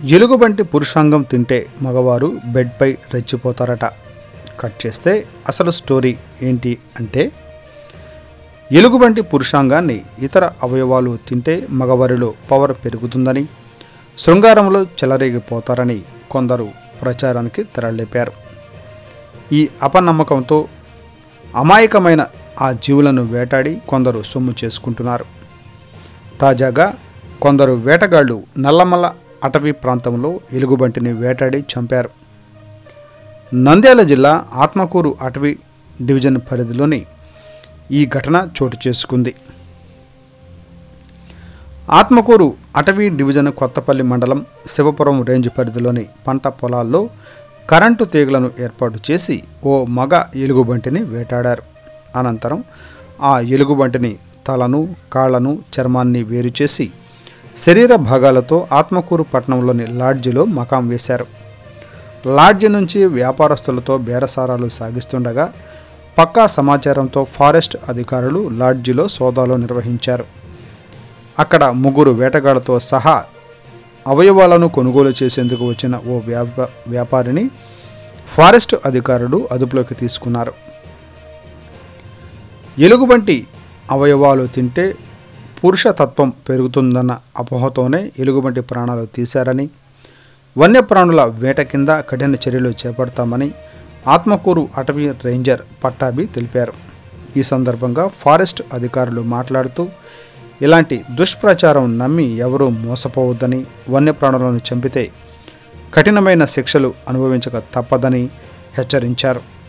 ఎలుగుబంటి పురుషాంగం తింటే మగవారు బెడ్పై రెచ్చిపోతారట. కట్ చేస్తే అసలు స్టోరీ ఏంటి అంటే, ఎలుగుబంటి పురుషాంగాన్ని ఇతర అవయవాలు తింటే మగవారిలో పవర్ పెరుగుతుందని, శృంగారంలో చెలరేగిపోతారని కొందరు ప్రచారానికి తెరలేపారు. ఈ అపనమ్మకంతో అమాయకమైన ఆ జీవులను వేటాడి కొందరు సొమ్ము చేసుకుంటున్నారు. తాజాగా కొందరు వేటగాళ్లు నల్లమల్ల అటవీ ప్రాంతంలో ఎలుగుబంటిని వేటాడి చంపారు. నంద్యాల జిల్లా ఆత్మకూరు అటవీ డివిజన్ పరిధిలోని ఈ ఘటన చోటు చేసుకుంది. ఆత్మకూరు అటవీ డివిజన్ కొత్తపల్లి మండలం శివపురం రేంజ్ పరిధిలోని పంట పొలాల్లో కరెంటు తీగలను ఏర్పాటు చేసి ఓ మగ ఎలుగుబంటిని వేటాడారు. అనంతరం ఆ ఎలుగుబంటిని తలను, కాళ్లను, చర్మాన్ని వేరు చేసి శరీర భాగాలతో ఆత్మకూరు పట్టణంలోని లాడ్జిలో మకాం వేశారు. లాడ్జి నుంచి వ్యాపారస్తులతో బేరసారాలు సాగిస్తుండగా పక్కా సమాచారంతో ఫారెస్ట్ అధికారులు లాడ్జిలో సోదాలు నిర్వహించారు. అక్కడ ముగ్గురు వేటగాళ్లతో సహా అవయవాలను కొనుగోలు చేసేందుకు వచ్చిన ఓ వ్యాపారిని ఫారెస్ట్ అధికారులు అదుపులోకి తీసుకున్నారు. ఎలుగుబంటి అవయవాలు తింటే పురుషతత్వం పెరుగుతుందన్న అపోహతోనే ఎలుగుబంటి ప్రాణాలు తీశారని, వన్యప్రాణుల వేట కింద కఠిన చర్యలు చేపడతామని ఆత్మకూరు అటవీ రేంజర్ పట్టాభి తెలిపారు. ఈ సందర్భంగా ఫారెస్ట్ అధికారులు మాట్లాడుతూ, ఇలాంటి దుష్ప్రచారం నమ్మి ఎవరూ మోసపోవద్దని, వన్యప్రాణులను చంపితే కఠినమైన శిక్షలు అనుభవించక తప్పదని హెచ్చరించారు.